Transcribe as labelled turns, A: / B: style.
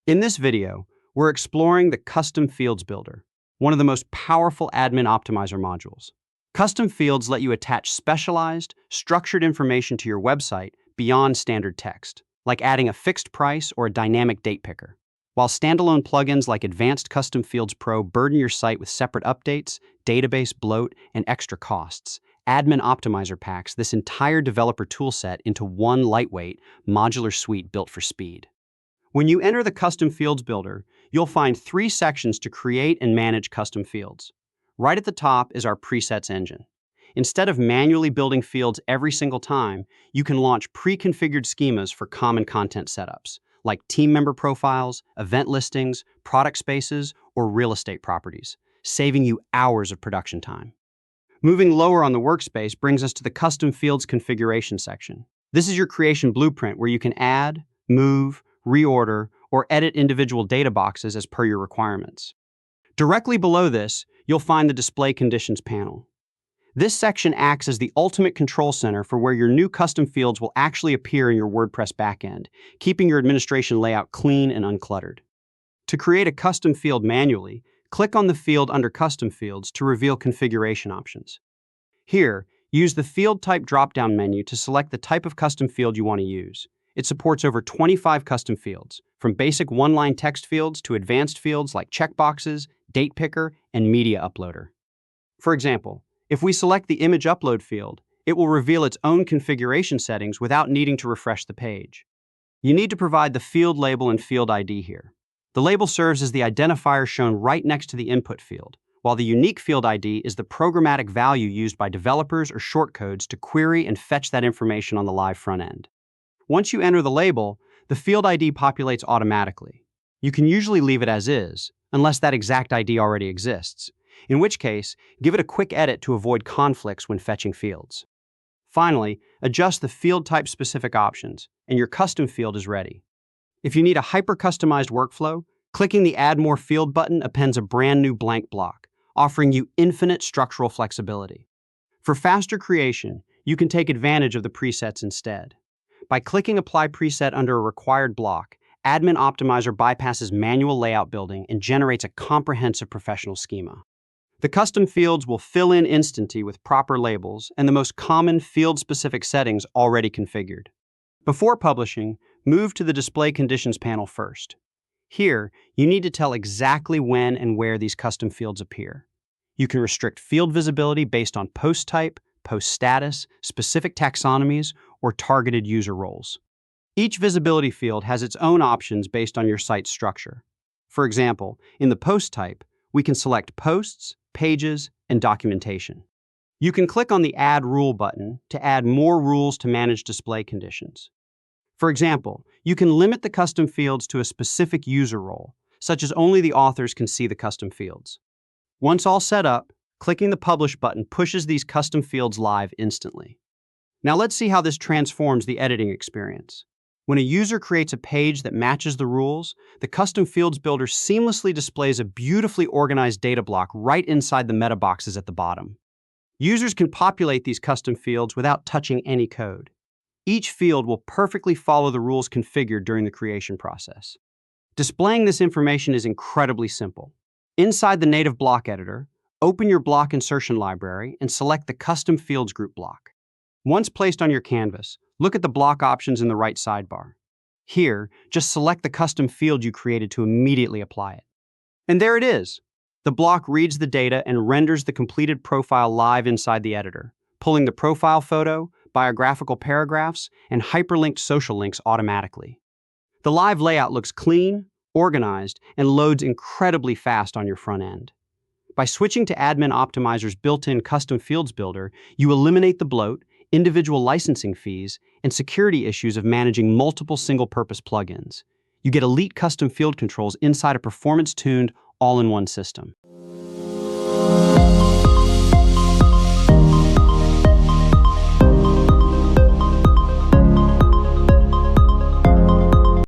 A: In this video, we're exploring the Custom Fields Builder, one of the most powerful admin optimizer modules. Custom fields let you attach specialized, structured information to your website beyond standard text, like adding a fixed price or a dynamic date picker. While standalone plugins like Advanced Custom Fields Pro burden your site with separate updates, database bloat, and extra costs, Admin Optimizer packs this entire developer toolset into one lightweight, modular suite built for speed. When you enter the Custom Fields Builder, you'll find 3 sections to create and manage custom fields. Right at the top is our presets engine. Instead of manually building fields every single time, you can launch pre-configured schemas for common content setups, like team member profiles, event listings, product spaces, or real estate properties, saving you hours of production time. Moving lower on the workspace brings us to the Custom Fields Configuration section. This is your creation blueprint where you can add, move, reorder, or edit individual data boxes as per your requirements. Directly below this, you'll find the Display Conditions panel. This section acts as the ultimate control center for where your new custom fields will actually appear in your WordPress backend, keeping your administration layout clean and uncluttered. To create a custom field manually, click on the field under Custom Fields to reveal configuration options. Here, use the Field Type drop-down menu to select the type of custom field you want to use. It supports over 25 custom fields, from basic one-line text fields to advanced fields like checkboxes, date picker, and media uploader. For example, if we select the image upload field, it will reveal its own configuration settings without needing to refresh the page. You need to provide the field label and field ID here. The label serves as the identifier shown right next to the input field, while the unique field ID is the programmatic value used by developers or shortcodes to query and fetch that information on the live front end. Once you enter the label, the field ID populates automatically. You can usually leave it as is, unless that exact ID already exists, in which case, give it a quick edit to avoid conflicts when fetching fields. Finally, adjust the field type specific options, and your custom field is ready. If you need a hyper-customized workflow, clicking the Add More Field button appends a brand new blank block, offering you infinite structural flexibility. For faster creation, you can take advantage of the presets instead. By clicking Apply Preset under a required block, Admin Optimizer bypasses manual layout building and generates a comprehensive professional schema. The custom fields will fill in instantly with proper labels and the most common field-specific settings already configured. Before publishing, move to the Display Conditions panel first. Here, you need to tell exactly when and where these custom fields appear. You can restrict field visibility based on post type, post status, specific taxonomies, or targeted user roles. Each visibility field has its own options based on your site's structure. For example, in the post type, we can select posts, pages, and documentation. You can click on the Add Rule button to add more rules to manage display conditions. For example, you can limit the custom fields to a specific user role, such as only the authors can see the custom fields. Once all set up, clicking the Publish button pushes these custom fields live instantly. Now let's see how this transforms the editing experience. When a user creates a page that matches the rules, the Custom Fields Builder seamlessly displays a beautifully organized data block right inside the meta boxes at the bottom. Users can populate these custom fields without touching any code. Each field will perfectly follow the rules configured during the creation process. Displaying this information is incredibly simple. Inside the native block editor, open your block insertion library and select the Custom Fields Group block. Once placed on your canvas, look at the block options in the right sidebar. Here, just select the custom field you created to immediately apply it. And there it is! The block reads the data and renders the completed profile live inside the editor, pulling the profile photo, biographical paragraphs, and hyperlinked social links automatically. The live layout looks clean, organized, and loads incredibly fast on your front end. By switching to Admin Optimizer's built-in Custom Fields Builder, you eliminate the bloat, individual licensing fees, and security issues of managing multiple single-purpose plugins. You get elite custom field controls inside a performance-tuned, all-in-one system.